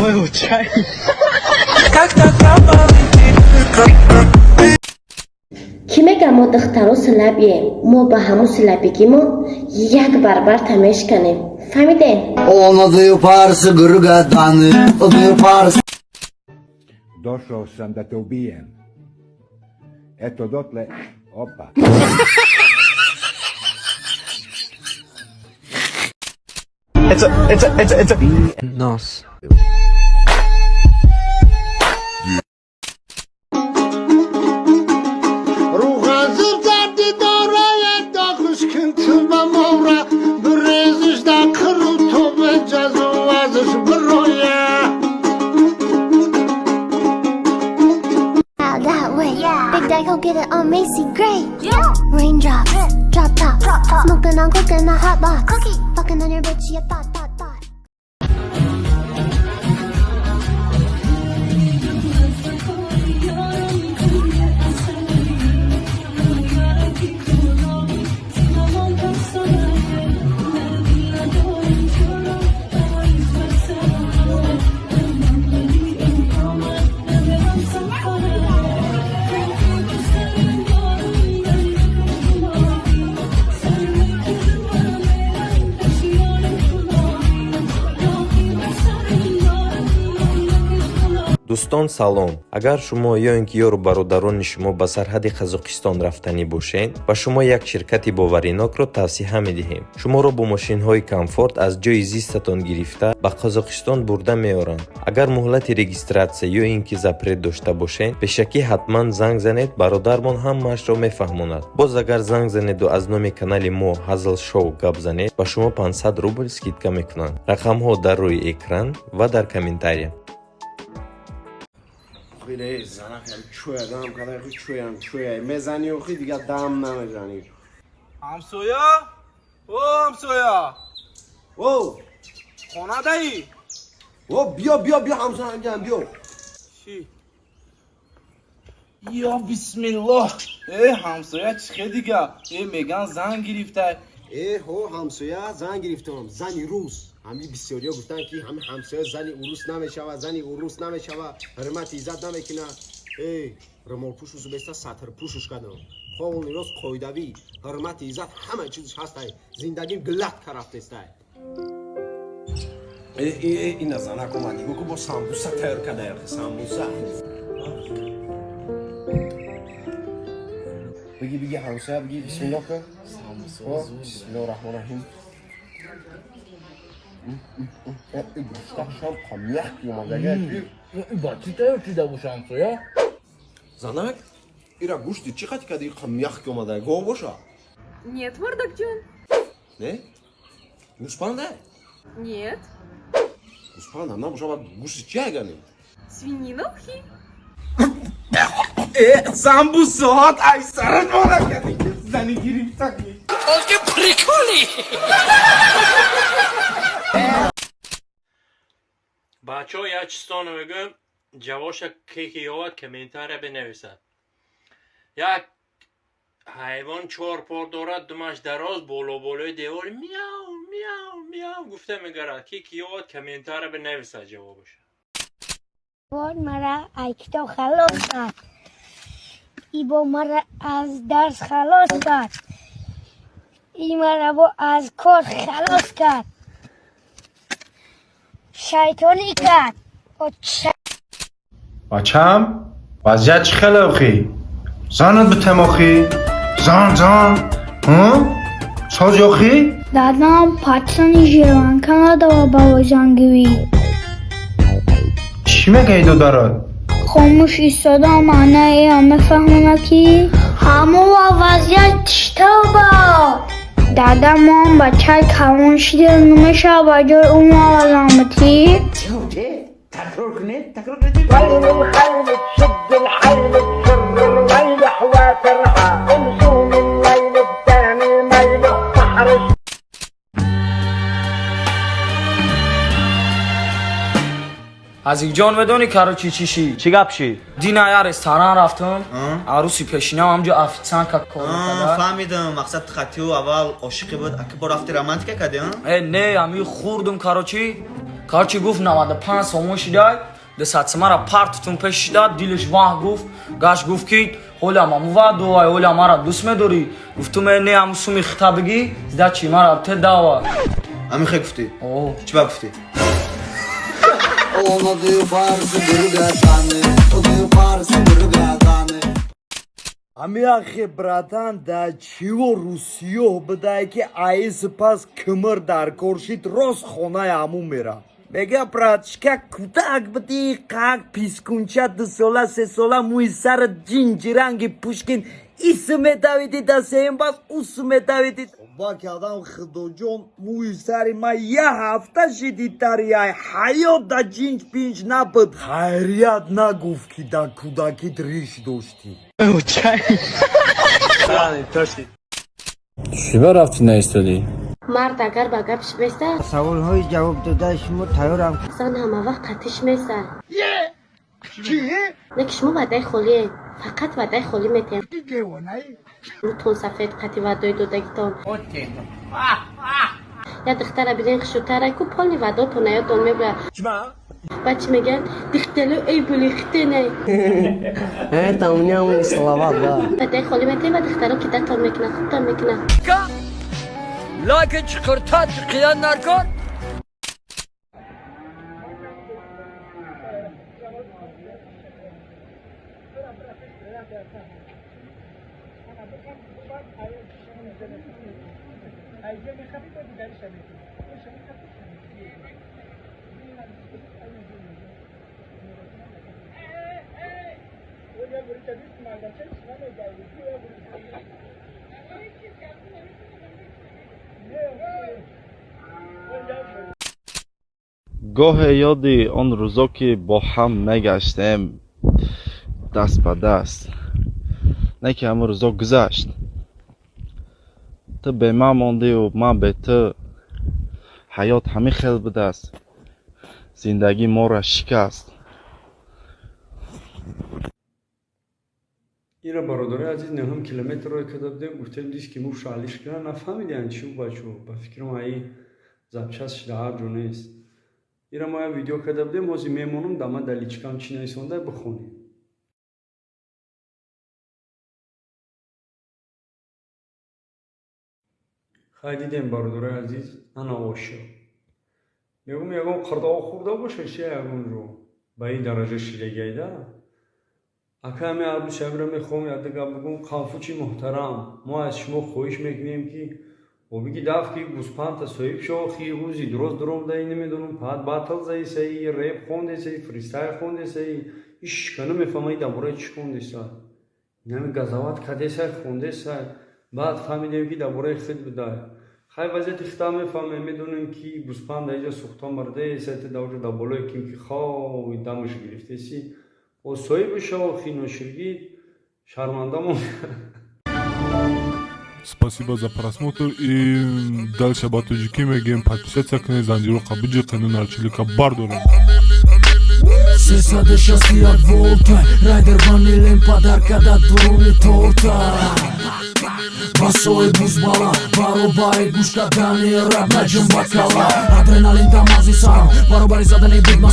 твоего чая. کی میگه ما دخترها سلبیم؟ ما به همون سلبگیمون یک برابر تمیش کنیم. فهمیدین؟ Olmadı yaparsın gırgadanı. Olmadı yaparsın. Došao sam da te ubijem. Eto dotle, opa. It's a Nos. Go get it on Macy Gray. Raindrops, drop top, smoking on cooking a hot box, fucking on your bitch, you thought. дӯстон салом. агар шумо ё ин ки ёру бародарони шумо ба сарҳади қазоқистон рафтанӣ бошед, ба шумо як ширкати боваринокро тавсиҳа медиҳем. шуморо бо мошинҳои комфорт аз ҷои зистатон гирифта ба қазоқистон бурда меоранд. агар муҳлати регистратсия ё ин ки запрет дошта бошед, пешакӣ ҳатман занг занед, бародармон ҳамаашро мефаҳмонад. боз агар занг занеду аз номи канали мо Hazl Show гап занед, ба шумо 500 рубл скидка мекунанд. рақамҳо дар рӯи экран ва дар комментария. خیلی زنم چویا دام کدای خود چویا میزنی و خیلی دیگه دام نمیزنی. همسویا؟ او همسویا؟ او خونه دایی؟ او بیا همسویا انجام بیا. چی؟ یا بسم الله. همسویا چیه دیگه؟ میگن زن گرفته. هو همسویا زن گرفتم، زنی روس. همین بسیاریا گفتن که همین همسایه زنی اوروس نمیشوه، زنی اوروس نمیشوه، حرمت ایزد نمیکنه. رمال پوشش بیسته سطر پوشش کردم. خون راست قایدوی، حرمت ایزد همه چیزش هسته. زندگیم گلت کرفته است. این زنه کمانی گو که با سامبوسه تیار کرده یا سامبوسه. بگی همسایه بگی بسم الله کن. بسم الله الرحمن الرحیم. Şam kamyak yomada geldi. Bacı da yok ki de bu şamsoya. Zanak, ira guşti çıkat kadi kamyak yomada go boşa. Нет, Вардакджан. Ne? Guspanda? Нет. Guspanda, na boşa bak guşti çayganı. Свинина ухи. Sen bu saat ay sarın bana geldi. Seni girip takayım. Oldu prikoli. بچه ها چیستان رو بگم جواش که یاد کمنتر بنویسد. یک حیوان 4 پا دارد، دمش دراز، بالای دیوار میاو میاو میاو گفته میگرد. که یاد کمنتر بنویسد جوابش. بار مرا ایکتا خلاص کرد. ای با مرا از درس خلاص کرد. ای مرا با از کار خلاص کرد. شیطانی کرد. بچم وضعیت چی خلاخی؟ زانت به تماخی؟ زان ساز یاخی؟ دادم پاتسانی جیران کنادا و بابا جانگوی چی میگه ایدو دارد؟ خاموش ایستادم معنی ایام فهمونه کی؟ همو و وضعیت چطور با؟ دادم هم بچه کمون شده نمیشه با جای اون آزامتی تکرار کنید ویل الخیل تشد الحیل تسر الویل حوات الرحا امسو من لیل الثاني میل الصحر. از این جان بدونی کارو چی چی گپ شی؟ دینا یا رستوران رفتم عروسی پیشینم همجا افیسان که کار می‌کرد. فهمیدم مقصد خطی و اول عاشقی بود اگه با رفتی رمانتیکه کردی ها؟ نه امی خوردم کارو چی короче гуфт 95 сомон шидай десат мара партутун пешиш дад дилаш ваҳ гуфт гашт гуфт ки ҳоля мамува дуай ҳоля мара дӯст медорӣ гуфтум не ҳам суми хита бигӣ зда чи мара те дава ҳамин хе гуфтӣ чӣ ба гуфтӣ Одаю парсы гургаданы Одаю парсы гургаданы Амиахи братан да чиво русиё бадай ки аис пас кимир дар коршид рост хонаи ҳамун мера мега братишка кӯтак бидӣ как пискунча 2 сола 3 сола мӯи сар ҷинҷиранги пушкин исме давиди дасеем бас усме давиди ба кардам худоҷон мӯи сари ман я ҳафта шидидтарияй ҳаёт да ҷинҷ пинҷ набуд хайрият нагуфт ки да кӯдакит риш доштӣ чиба рафтӣ наистоди мард агар ба гапш меса саволҳои ҷавобдодаи шумо тайёрам зан ҳама вақт қатиш меса не ки шумо ваъдаи холие фақат ваъдаи холӣ метем рӯтон сафед қати ваъдои додагитон я духтара билен хишутарай ку полни ваъдотон аётон мебурад ба чӣ мегӯянд дихтелу эй були хитенай ваъдаи холӣ метем ва духтаро кидатон мекунад хубтон мекунад лайка чиқирта чиқиян наркон гоҳе ёди он рӯзо ки бо ҳам мегаштем даст ба даст не ки ҳамон рӯзо гузашт ту бе ман мондиу ман бе ту ҳаёт ҳамин хел будааст зиндагӣ моро шикаст ира бародари азиз 9 километр рой када будем гуфтем дис ки му шаълиш кана нафаҳмидем чӣ бачо ба фикрам аи запчас шуда ҳар ҷо нест ира мо як видео када будем ҳозир мемонам дама даличкам чӣ нависонда бихонем хай дидем бародари азиз ана ошо мегӯм ягон қирдоғ хӯрда боша чи ягонро ба ин дараҷа шилегайда ака ҳаме абдус ягро мехоҳам як дигар бигӯм қанфучи муҳтарам мо аз шумо хоҳиш мекунем ки обиги даф ки гӯспанта соҳиб шохи рӯзи дуроз дуромдаи намедонам пад батл заисаи реп хондесаи фристайл хондесаи ишкану мефаҳмаи дар бораи чӣ хондеса инами газават кадесай хондесай баъд фаҳмидем ки дар бораи хит будай хай вазъияти хита мефаҳмем медонем ки гӯспанд дар инҷа сӯхтон бардаеса ти дар дар болои ким ки хои дамаш гирифтеси бо соҳиби шохи ноширгӣ шарманда монда. Спасибо за просмотр и дальше по таджики мегем подписаться к Занжирука Биджика Нунарчилика Бардора. 360 волта райдер ванилин подарка да дуруни торта басои бузбала баробари гӯшкадани раб наҷм бакала адреналин дамази сарм баробари задани бигмас